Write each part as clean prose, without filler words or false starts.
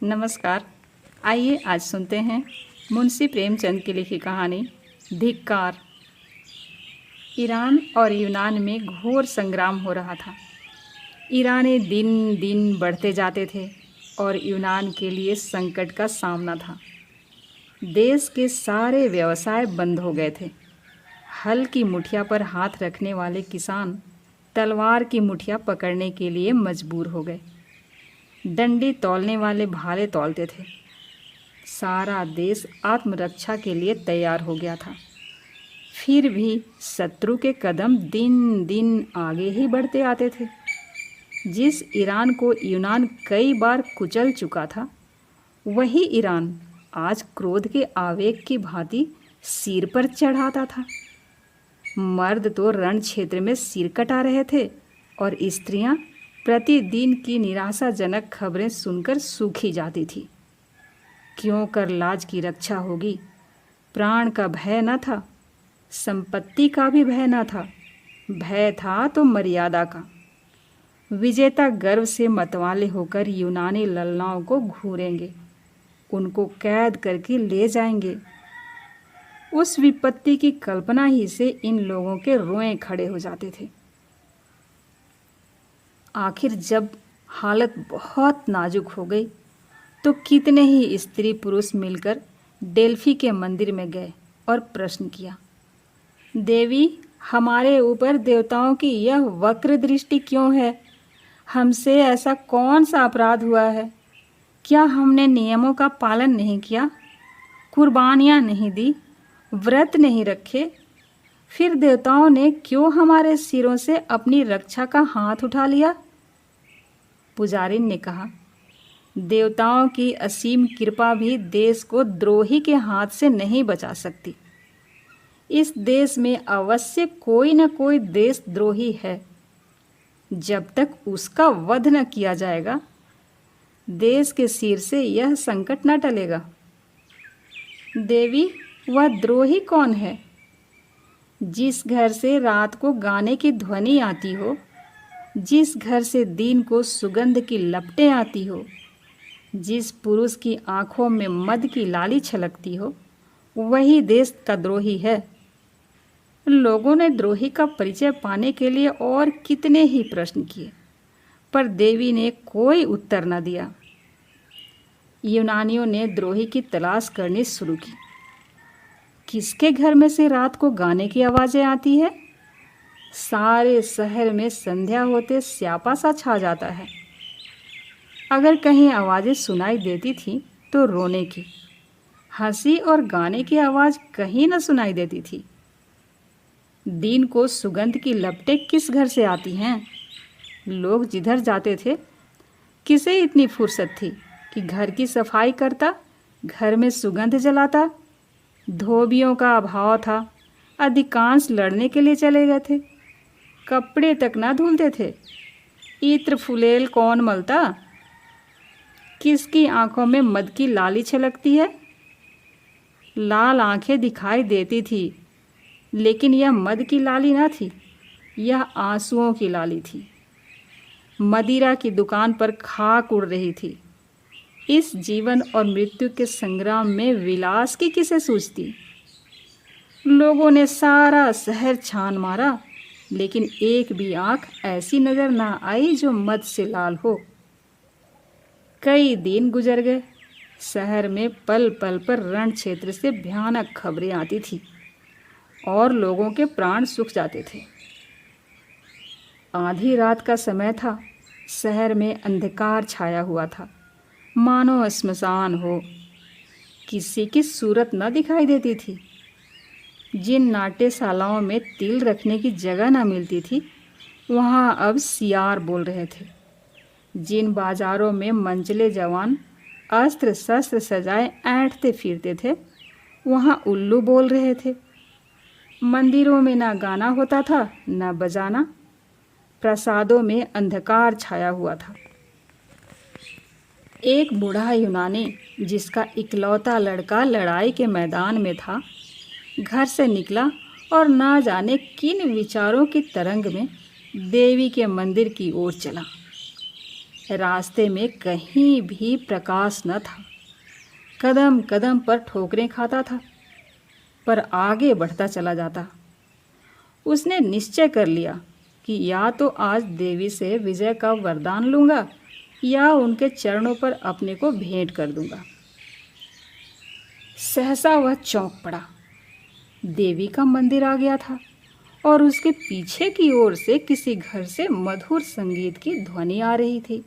नमस्कार। आइए आज सुनते हैं मुंशी प्रेमचंद की लिखी कहानी धिक्कार। ईरान और यूनान में घोर संग्राम हो रहा था। ईरानी दिन दिन बढ़ते जाते थे और यूनान के लिए संकट का सामना था। देश के सारे व्यवसाय बंद हो गए थे। हल की मुठिया पर हाथ रखने वाले किसान तलवार की मुठिया पकड़ने के लिए मजबूर हो गए। डंडी तौलने वाले भाले तौलते थे। सारा देश आत्मरक्षा के लिए तैयार हो गया था। फिर भी शत्रु के कदम दिन दिन आगे ही बढ़ते आते थे। जिस ईरान को यूनान कई बार कुचल चुका था, वही ईरान आज क्रोध के आवेग की भांति सिर पर चढ़ाता था। मर्द तो रण क्षेत्र में सिर कटा रहे थे और स्त्रियां प्रतिदिन की निराशाजनक खबरें सुनकर सूखी जाती थी। क्यों कर लाज की रक्षा होगी? प्राण का भय न था, संपत्ति का भी भय न था। भय था तो मर्यादा का। विजेता गर्व से मतवाले होकर यूनानी ललनाओं को घूरेंगे, उनको कैद करके ले जाएंगे। उस विपत्ति की कल्पना ही से इन लोगों के रोए खड़े हो जाते थे। आखिर जब हालत बहुत नाजुक हो गई तो कितने ही स्त्री पुरुष मिलकर डेल्फी के मंदिर में गए और प्रश्न किया, देवी, हमारे ऊपर देवताओं की यह वक्र दृष्टि क्यों है? हमसे ऐसा कौन सा अपराध हुआ है? क्या हमने नियमों का पालन नहीं किया, कुर्बानियाँ नहीं दी, व्रत नहीं रखे? फिर देवताओं ने क्यों हमारे सिरों से अपनी रक्षा का हाथ उठा लिया? पुजारी ने कहा, देवताओं की असीम कृपा भी देश को द्रोही के हाथ से नहीं बचा सकती। इस देश में अवश्य कोई न कोई देशद्रोही है। जब तक उसका वध न किया जाएगा, देश के सिर से यह संकट न टलेगा। देवी, वह द्रोही कौन है? जिस घर से रात को गाने की ध्वनि आती हो, जिस घर से दिन को सुगंध की लपटें आती हो, जिस पुरुष की आंखों में मद की लाली छलकती हो, वही देश का द्रोही है। लोगों ने द्रोही का परिचय पाने के लिए और कितने ही प्रश्न किए, पर देवी ने कोई उत्तर न दिया। यूनानियों ने द्रोही की तलाश करनी शुरू की। किसके घर में से रात को गाने की आवाज़ें आती है? सारे शहर में संध्या होते स्यापा सा छा जाता है। अगर कहीं आवाज़ें सुनाई देती थी तो रोने की, हंसी और गाने की आवाज़ कहीं न सुनाई देती थी। दिन को सुगंध की लपटें किस घर से आती हैं? लोग जिधर जाते थे, किसे इतनी फुर्सत थी कि घर की सफाई करता, घर में सुगंध जलाता? धोबियों का अभाव था, अधिकांश लड़ने के लिए चले गए थे। कपड़े तक ना धुलते थे। इत्र फुलेल कौन मलता? किसकी आंखों में मद की लाली छलकती है? लाल आंखें दिखाई देती थी, लेकिन यह मद की लाली ना थी, यह आंसुओं की लाली थी। मदिरा की दुकान पर खाक उड़ रही थी। इस जीवन और मृत्यु के संग्राम में विलास की किसे सूझती? लोगों ने सारा शहर छान मारा, लेकिन एक भी आंख ऐसी नजर ना आई जो मद से लाल हो। कई दिन गुजर गए। शहर में पल पल पर रण क्षेत्र से भयानक खबरें आती थी और लोगों के प्राण सूख जाते थे। आधी रात का समय था। शहर में अंधकार छाया हुआ था, मानो श्मशान हो। किसी की सूरत न दिखाई देती थी। जिन नाट्यशालाओं में तिल रखने की जगह न मिलती थी, वहाँ अब सियार बोल रहे थे। जिन बाजारों में मंचले जवान अस्त्र शस्त्र सजाए ऐंठते फिरते थे, वहाँ उल्लू बोल रहे थे। मंदिरों में ना गाना होता था, न बजाना। प्रसादों में अंधकार छाया हुआ था। एक बूढ़ा यूनानी, जिसका इकलौता लड़का लड़ाई के मैदान में था, घर से निकला और ना जाने किन विचारों की तरंग में देवी के मंदिर की ओर चला। रास्ते में कहीं भी प्रकाश न था। कदम कदम पर ठोकरें खाता था, पर आगे बढ़ता चला जाता। उसने निश्चय कर लिया कि या तो आज देवी से विजय का वरदान लूँगा या उनके चरणों पर अपने को भेंट कर दूँगा। सहसा वह चौंक पड़ा। देवी का मंदिर आ गया था और उसके पीछे की ओर से किसी घर से मधुर संगीत की ध्वनि आ रही थी।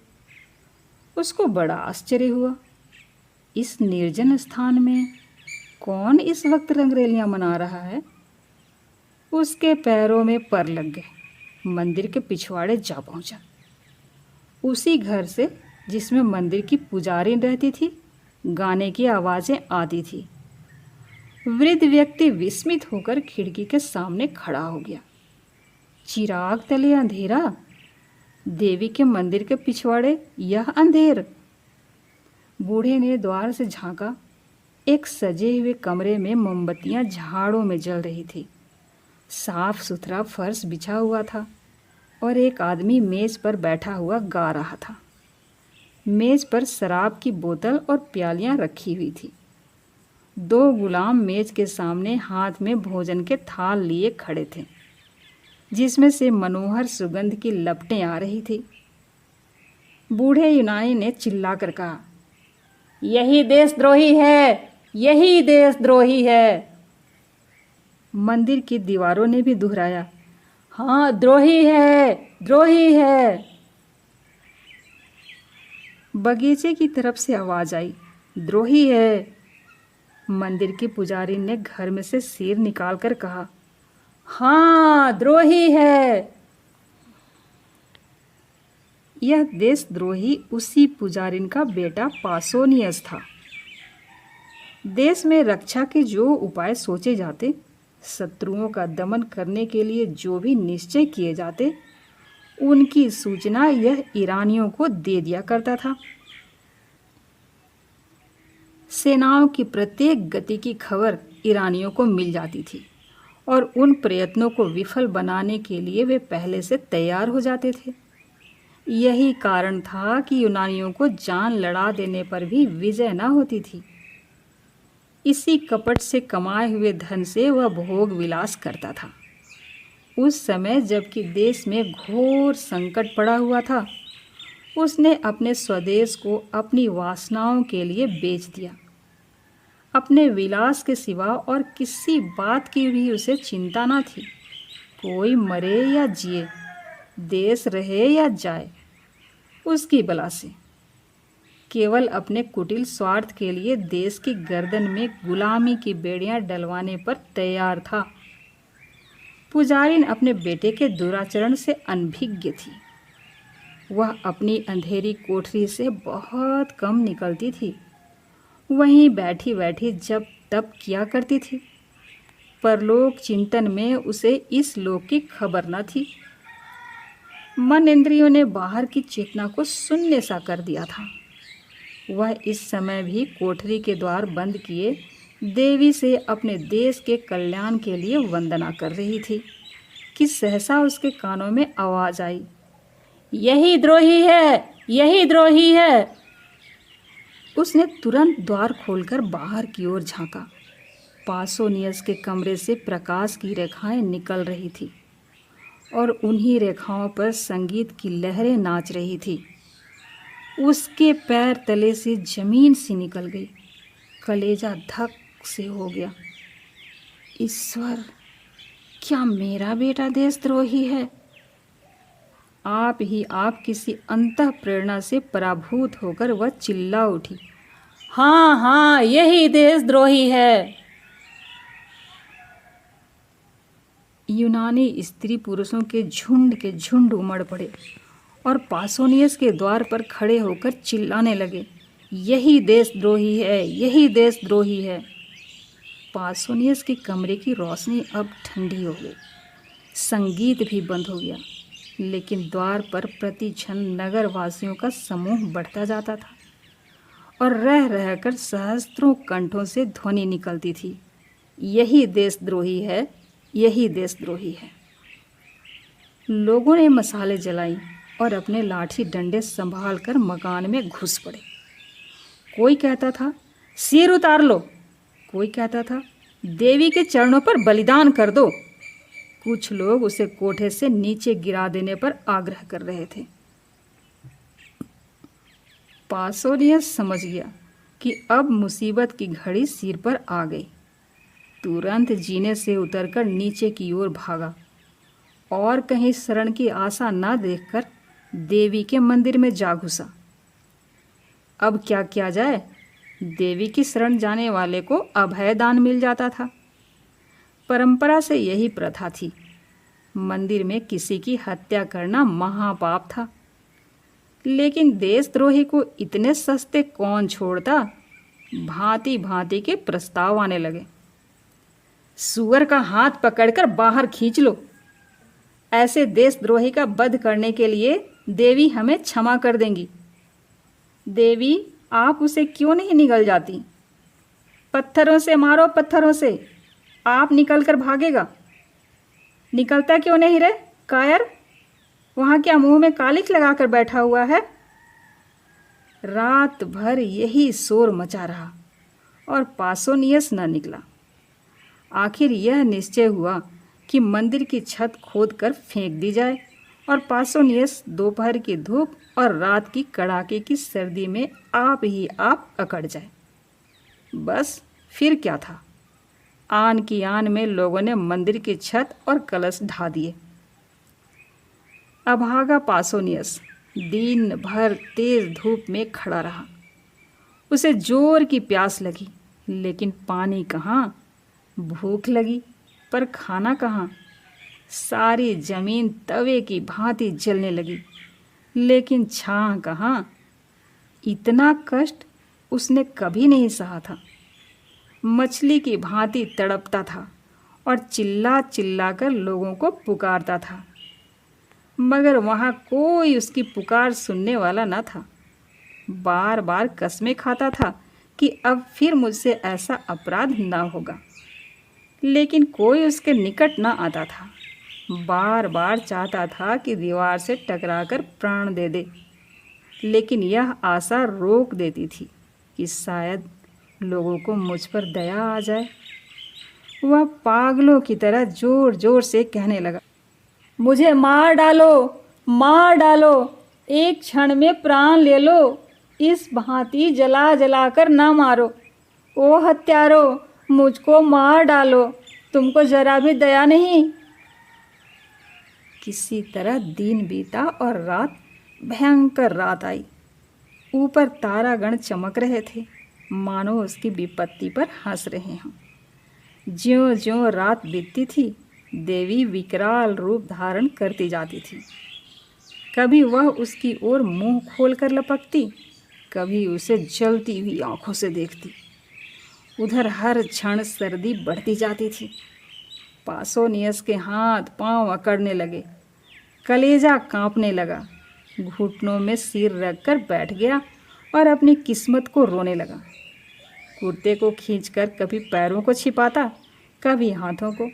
उसको बड़ा आश्चर्य हुआ। इस निर्जन स्थान में कौन इस वक्त रंगरेलियां मना रहा है? उसके पैरों में पर लग गए। मंदिर के पिछवाड़े जा पहुंचा। उसी घर से जिसमें मंदिर की पुजारी रहती थी, गाने की आवाज़ें आती थी। वृद्ध व्यक्ति विस्मित होकर खिड़की के सामने खड़ा हो गया। चिराग तले अंधेरा, देवी के मंदिर के पिछवाड़े यह अंधेर। बूढ़े ने द्वार से झांका। एक सजे हुए कमरे में मोमबत्तियां झाड़ों में जल रही थी। साफ सुथरा फर्श बिछा हुआ था और एक आदमी मेज पर बैठा हुआ गा रहा था। मेज पर शराब की बोतल और प्यालियां रखी हुई थी। 2 गुलाम मेज के सामने हाथ में भोजन के थाल लिए खड़े थे, जिसमें से मनोहर सुगंध की लपटें आ रही थी। बूढ़े यूनानी ने चिल्लाकर कहा, यही देशद्रोही है, यही देशद्रोही है। मंदिर की दीवारों ने भी दोहराया, हाँ द्रोही है, द्रोही है। बगीचे की तरफ से आवाज आई, द्रोही है। मंदिर के पुजारी ने घर में से सिर निकालकर कहा, हाँ द्रोही है। यह देशद्रोही उसी पुजारिन का बेटा पासोनियस था। देश में रक्षा के जो उपाय सोचे जाते, शत्रुओं का दमन करने के लिए जो भी निश्चय किए जाते, उनकी सूचना यह ईरानियों को दे दिया करता था। सेनाओं की प्रत्येक गति की खबर ईरानियों को मिल जाती थी और उन प्रयत्नों को विफल बनाने के लिए वे पहले से तैयार हो जाते थे। यही कारण था कि यूनानियों को जान लड़ा देने पर भी विजय न होती थी। इसी कपट से कमाए हुए धन से वह भोग विलास करता था। उस समय जबकि देश में घोर संकट पड़ा हुआ था, उसने अपने स्वदेश को अपनी वासनाओं के लिए बेच दिया। अपने विलास के सिवा और किसी बात की भी उसे चिंता न थी। कोई मरे या जिए, देश रहे या जाए, उसकी बला से केवल अपने कुटिल स्वार्थ के लिए देश की गर्दन में गुलामी की बेड़ियां डलवाने पर तैयार था। पुजारिन अपने बेटे के दुराचरण से अनभिज्ञ थी। वह अपनी अंधेरी कोठरी से बहुत कम निकलती थी। वहीं बैठी बैठी जब तप किया करती थी। परलोक चिंतन में उसे इस लोक की खबर न थी। मन इंद्रियों ने बाहर की चेतना को शून्य सा कर दिया था। वह इस समय भी कोठरी के द्वार बंद किए देवी से अपने देश के कल्याण के लिए वंदना कर रही थी कि सहसा उसके कानों में आवाज आई, यही द्रोही है, यही द्रोही है। उसने तुरंत द्वार खोलकर बाहर की ओर झांका। पासोनियस के कमरे से प्रकाश की रेखाएं निकल रही थी और उन्हीं रेखाओं पर संगीत की लहरें नाच रही थी। उसके पैर तले से जमीन सी निकल गई। कलेजा धक से हो गया। ईश्वर, क्या मेरा बेटा देशद्रोही है? आप ही आप किसी अंतः प्रेरणा से पराभूत होकर वह चिल्ला उठी, हाँ हाँ यही देशद्रोही है। यूनानी स्त्री पुरुषों के झुंड उमड़ पड़े और पासोनियस के द्वार पर खड़े होकर चिल्लाने लगे, यही देशद्रोही है, यही देशद्रोही है। पासोनियस के कमरे की रोशनी अब ठंडी हो गई। संगीत भी बंद हो गया, लेकिन द्वार पर प्रति क्षण नगर वासियों का समूह बढ़ता जाता था और रह रहकर सहस्त्रों कंठों से ध्वनि निकलती थी, यही देशद्रोही है, यही देशद्रोही है। लोगों ने मसाले जलाई, और अपने लाठी डंडे संभाल कर मकान में घुस पड़े। कोई कहता था सिर उतार लो, कोई कहता था देवी के चरणों पर बलिदान कर दो। कुछ लोग उसे कोठे से नीचे गिरा देने पर आग्रह कर रहे थे। पासोनियस समझ गया कि अब मुसीबत की घड़ी सिर पर आ गई। तुरंत जीने से उतरकर नीचे की ओर भागा और कहीं शरण की आशा न देखकर देवी के मंदिर में जा घुसा। अब क्या किया जाए? देवी की शरण जाने वाले को अभय दान मिल जाता था। परंपरा से यही प्रथा थी। मंदिर में किसी की हत्या करना महापाप था। लेकिन देशद्रोही को इतने सस्ते कौन छोड़ता? भांति भांति के प्रस्ताव आने लगे। सुअर का हाथ पकड़कर बाहर खींच लो। ऐसे देशद्रोही का वध करने के लिए देवी हमें क्षमा कर देंगी। देवी, आप उसे क्यों नहीं निगल जाती? पत्थरों से मारो, पत्थरों से, आप निकल कर भागेगा। निकलता क्यों नहीं रे कायर? वहाँ क्या मुंह में कालिख लगाकर बैठा हुआ है? रात भर यही शोर मचा रहा और पासोनियस न निकला। आखिर यह निश्चय हुआ कि मंदिर की छत खोदकर फेंक दी जाए और पासोनियस दोपहर की धूप और रात की कड़ाके की सर्दी में आप ही आप अकड़ जाए। बस फिर क्या था? आन की आन में लोगों ने मंदिर की छत और कलश ढा दिए। अभागा पासोनियस दिन भर तेज धूप में खड़ा रहा। उसे जोर की प्यास लगी, लेकिन पानी कहाँ? भूख लगी, पर खाना कहाँ? सारी जमीन तवे की भांति जलने लगी, लेकिन छां कहाँ? इतना कष्ट उसने कभी नहीं सहा था। मछली की भांति तड़पता था और चिल्ला चिल्ला कर लोगों को पुकारता था, मगर वहाँ कोई उसकी पुकार सुनने वाला न था। बार बार कसमें खाता था कि अब फिर मुझसे ऐसा अपराध ना होगा, लेकिन कोई उसके निकट न आता था। बार बार चाहता था कि दीवार से टकराकर प्राण दे दे, लेकिन यह आशा रोक देती थी कि शायद लोगों को मुझ पर दया आ जाए। वह पागलों की तरह जोर जोर से कहने लगा, मुझे मार डालो, मार डालो, एक क्षण में प्राण ले लो, इस भांति जला जला कर ना मारो। ओ हत्यारो, मुझको मार डालो, तुमको जरा भी दया नहीं। किसी तरह दिन बीता और रात, भयंकर रात आई। ऊपर तारागण चमक रहे थे, मानो उसकी विपत्ति पर हंस रहे हों। ज्यों ज्यों रात बीतती थी, देवी विकराल रूप धारण करती जाती थी। कभी वह उसकी ओर मुंह खोलकर लपकती, कभी उसे जलती हुई आंखों से देखती। उधर हर क्षण सर्दी बढ़ती जाती थी। पासोनियस के हाथ पांव अकड़ने लगे, कलेजा कांपने लगा। घुटनों में सिर रखकर बैठ गया और अपनी किस्मत को रोने लगा। कुर्ते को खींचकर कभी पैरों को छिपाता, कभी हाथों को,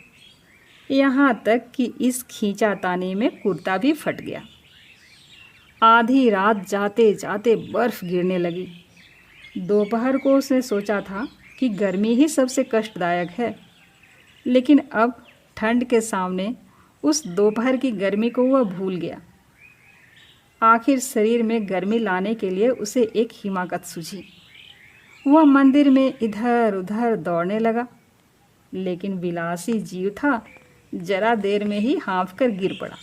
यहाँ तक कि इस खींचातानी में कुर्ता भी फट गया। आधी रात जाते जाते बर्फ गिरने लगी। दोपहर को उसने सोचा था कि गर्मी ही सबसे कष्टदायक है, लेकिन अब ठंड के सामने उस दोपहर की गर्मी को वह भूल गया। आखिर शरीर में गर्मी लाने के लिए उसे एक हिमाकत सूझी। वह मंदिर में इधर उधर दौड़ने लगा, लेकिन विलासी जीव था, जरा देर में ही हाँफ कर गिर पड़ा।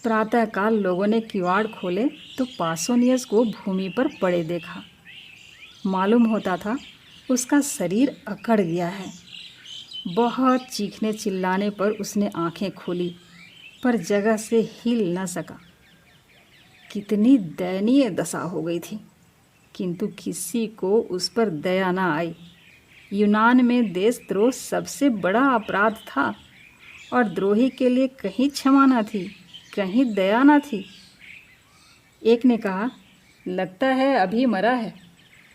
प्रातःकाल लोगों ने किवाड़ खोले तो पासोनियस को भूमि पर पड़े देखा। मालूम होता था उसका शरीर अकड़ गया है। बहुत चीखने चिल्लाने पर उसने आंखें खोली, पर जगह से हिल न सका। कितनी दयनीय दशा हो गई थी, किंतु किसी को उस पर दया न आई। यूनान में देशद्रोह सबसे बड़ा अपराध था और द्रोही के लिए कहीं क्षमा न थी, कहीं दया न थी। एक ने कहा, लगता है अभी मरा है,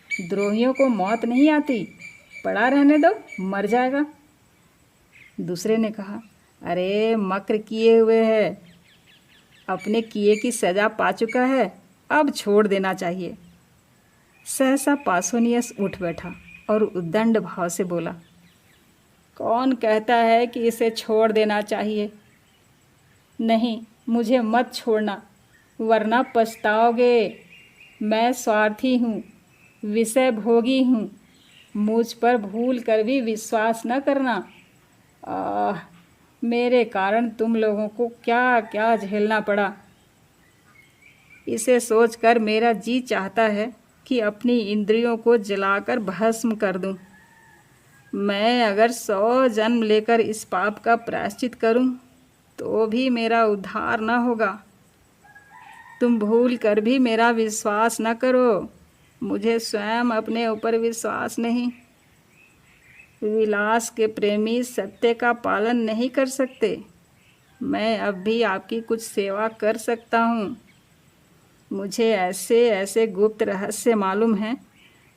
द्रोहियों को मौत नहीं आती, पड़ा रहने दो, मर जाएगा। दूसरे ने कहा, अरे मक्र किए हुए है, अपने किए की सज़ा पा चुका है, अब छोड़ देना चाहिए। सहसा पासोनियस उठ बैठा और उद्दंड भाव से बोला, कौन कहता है कि इसे छोड़ देना चाहिए? नहीं, मुझे मत छोड़ना, वरना पछताओगे। मैं स्वार्थी हूँ, विषय भोगी हूँ, मुझ पर भूल कर भी विश्वास न करना। मेरे कारण तुम लोगों को क्या क्या झेलना पड़ा। इसे सोचकर मेरा जी चाहता है कि अपनी इंद्रियों को जलाकर भस्म कर दूं। मैं अगर 100 जन्म लेकर इस पाप का प्रायश्चित करूं, तो भी मेरा उद्धार न होगा। तुम भूल कर भी मेरा विश्वास न करो। मुझे स्वयं अपने ऊपर विश्वास नहीं। विलास के प्रेमी सत्य का पालन नहीं कर सकते। मैं अब भी आपकी कुछ सेवा कर सकता हूँ। मुझे ऐसे ऐसे गुप्त रहस्य मालूम हैं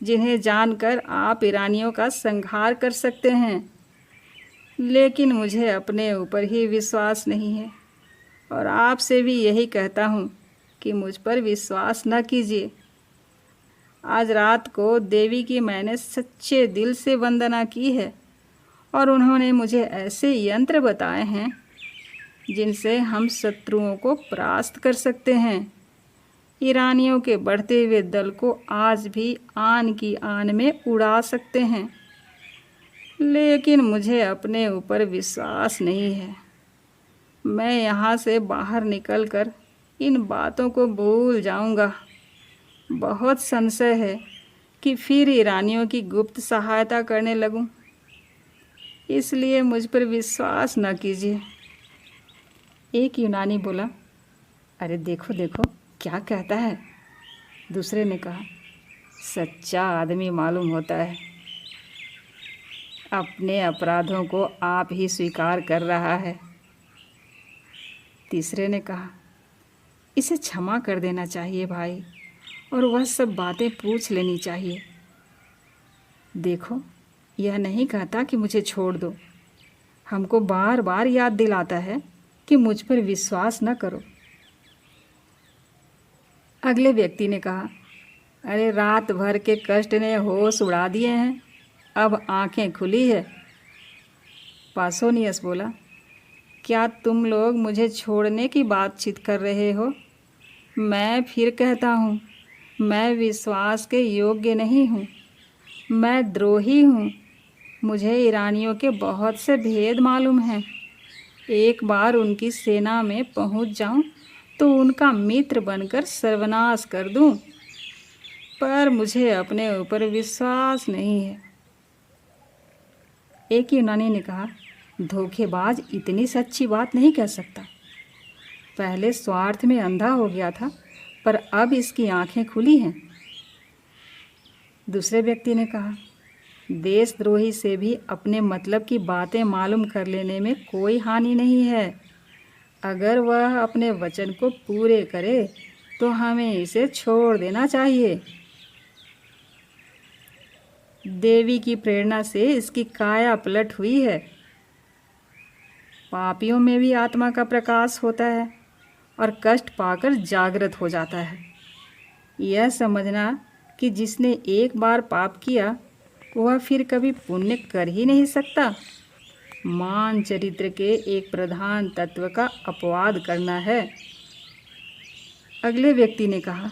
जिन्हें जानकर आप ईरानियों का संहार कर सकते हैं। लेकिन मुझे अपने ऊपर ही विश्वास नहीं है और आपसे भी यही कहता हूँ कि मुझ पर विश्वास न कीजिए। आज रात को देवी की मैंने सच्चे दिल से वंदना की है और उन्होंने मुझे ऐसे यंत्र बताए हैं जिनसे हम शत्रुओं को परास्त कर सकते हैं। ईरानियों के बढ़ते हुए दल को आज भी आन की आन में उड़ा सकते हैं। लेकिन मुझे अपने ऊपर विश्वास नहीं है। मैं यहाँ से बाहर निकलकर इन बातों को भूल जाऊँगा। बहुत संशय है कि फिर ईरानियों की गुप्त सहायता करने लगूं। इसलिए मुझ पर विश्वास न कीजिए। एक यूनानी बोला, अरे देखो देखो क्या कहता है। दूसरे ने कहा, सच्चा आदमी मालूम होता है। अपने अपराधों को आप ही स्वीकार कर रहा है। तीसरे ने कहा, इसे क्षमा कर देना चाहिए भाई, और वह सब बातें पूछ लेनी चाहिए। देखो, यह नहीं कहता कि मुझे छोड़ दो, हमको बार बार याद दिलाता है कि मुझ पर विश्वास न करो। अगले व्यक्ति ने कहा, अरे रात भर के कष्ट ने होश उड़ा दिए हैं, अब आंखें खुली है। पासोनियस बोला, क्या तुम लोग मुझे छोड़ने की बातचीत कर रहे हो? मैं फिर कहता हूँ, मैं विश्वास के योग्य नहीं हूँ। मैं द्रोही हूँ। मुझे ईरानियों के बहुत से भेद मालूम हैं। एक बार उनकी सेना में पहुँच जाऊँ तो उनका मित्र बनकर सर्वनाश कर दूँ, पर मुझे अपने ऊपर विश्वास नहीं है। एक यूनानी ने कहा, धोखेबाज इतनी सच्ची बात नहीं कह सकता। पहले स्वार्थ में अंधा हो गया था, पर अब इसकी आंखें खुली हैं। दूसरे व्यक्ति ने कहा, देशद्रोही से भी अपने मतलब की बातें मालूम कर लेने में कोई हानि नहीं है। अगर वह अपने वचन को पूरे करे तो हमें इसे छोड़ देना चाहिए। देवी की प्रेरणा से इसकी काया पलट हुई है। पापियों में भी आत्मा का प्रकाश होता है और कष्ट पाकर जागृत हो जाता है। यह समझना कि जिसने एक बार पाप किया वह फिर कभी पुण्य कर ही नहीं सकता, मान चरित्र के एक प्रधान तत्व का अपवाद करना है। अगले व्यक्ति ने कहा,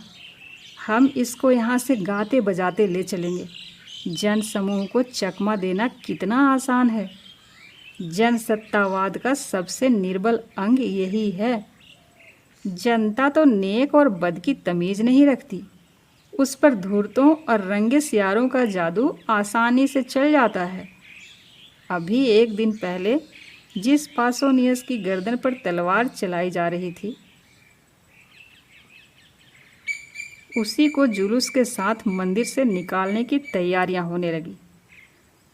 हम इसको यहाँ से गाते बजाते ले चलेंगे। जन समूह को चकमा देना कितना आसान है। जनसत्तावाद का सबसे निर्बल अंग यही है। जनता तो नेक और बद की तमीज़ नहीं रखती। उस पर धूर्तों और रंगे सियारों का जादू आसानी से चल जाता है। अभी एक दिन पहले जिस पासोनियस की गर्दन पर तलवार चलाई जा रही थी, उसी को जुलूस के साथ मंदिर से निकालने की तैयारियां होने लगी,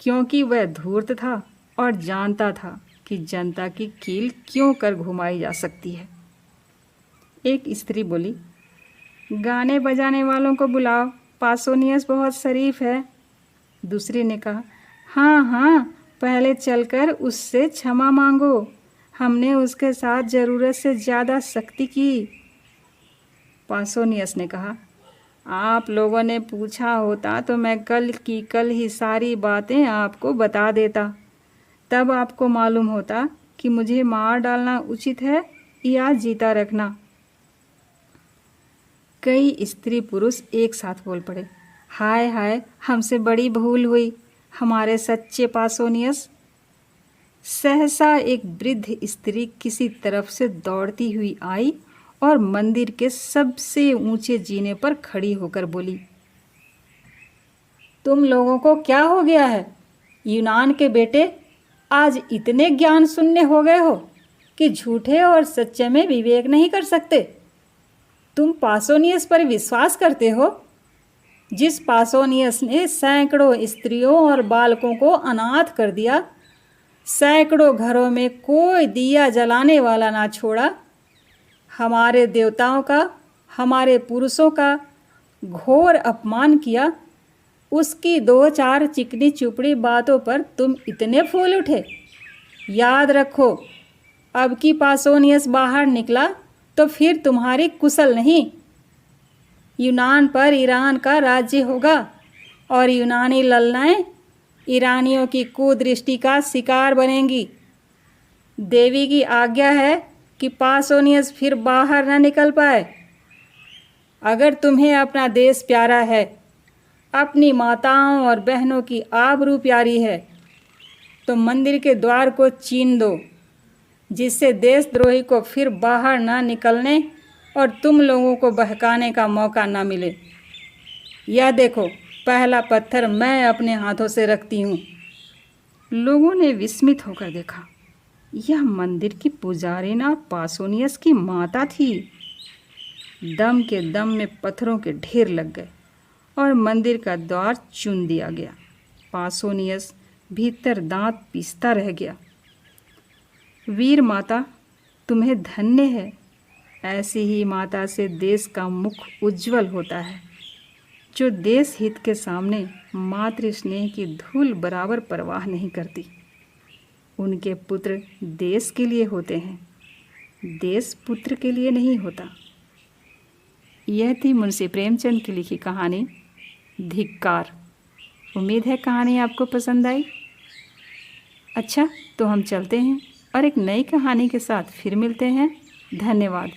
क्योंकि वह धूर्त था और जानता था कि जनता की कील क्यों कर घुमाई जा सकती है। एक स्त्री बोली, गाने बजाने वालों को बुलाओ, पासोनियस बहुत शरीफ है। दूसरी ने कहा, हाँ हाँ, पहले चलकर उससे क्षमा मांगो, हमने उसके साथ ज़रूरत से ज़्यादा सख्ती की। पासोनियस ने कहा, आप लोगों ने पूछा होता तो मैं कल की कल ही सारी बातें आपको बता देता। तब आपको मालूम होता कि मुझे मार डालना उचित है या जीता रखना। कई स्त्री पुरुष एक साथ बोल पड़े, हाय हाय, हमसे बड़ी भूल हुई हमारे सच्चे पासोनियस। सहसा एक वृद्ध स्त्री किसी तरफ से दौड़ती हुई आई और मंदिर के सबसे ऊंचे जीने पर खड़ी होकर बोली, तुम लोगों को क्या हो गया है? यूनान के बेटे, आज इतने ज्ञान शून्य हो गए हो कि झूठे और सच्चे में विवेक नहीं कर सकते। तुम पासोनियस पर विश्वास करते हो, जिस पासोनियस ने सैकड़ों स्त्रियों और बालकों को अनाथ कर दिया, सैकड़ों घरों में कोई दिया जलाने वाला ना छोड़ा, हमारे देवताओं का, हमारे पुरुषों का घोर अपमान किया। उसकी 2-4 चिकनी चुपड़ी बातों पर तुम इतने फूल उठे। याद रखो, अब की पासोनियस बाहर निकला तो फिर तुम्हारी कुशल नहीं। यूनान पर ईरान का राज्य होगा और यूनानी ललनाएं ईरानियों की कुदृष्टि का शिकार बनेंगी। देवी की आज्ञा है कि पासोनियस फिर बाहर न निकल पाए। अगर तुम्हें अपना देश प्यारा है, अपनी माताओं और बहनों की आबरू प्यारी है, तो मंदिर के द्वार को चीन दो, जिससे देशद्रोही को फिर बाहर ना निकलने और तुम लोगों को बहकाने का मौका ना मिले। यह देखो, पहला पत्थर मैं अपने हाथों से रखती हूँ। लोगों ने विस्मित होकर देखा। यह मंदिर की पुजारिना पासोनियस की माता थी। दम के दम में पत्थरों के ढेर लग गए और मंदिर का द्वार चुन दिया गया। पासोनियस भीतर दांत पीसता रह गया। वीर माता, तुम्हें धन्य है। ऐसी ही माता से देश का मुख उज्जवल होता है, जो देश हित के सामने मातृ स्नेह की धूल बराबर परवाह नहीं करती। उनके पुत्र देश के लिए होते हैं, देश पुत्र के लिए नहीं होता। यह थी मुंशी प्रेमचंद की लिखी कहानी धिक्कार। उम्मीद है कहानी आपको पसंद आई। अच्छा, तो हम चलते हैं और एक नई कहानी के साथ फिर मिलते हैं। धन्यवाद।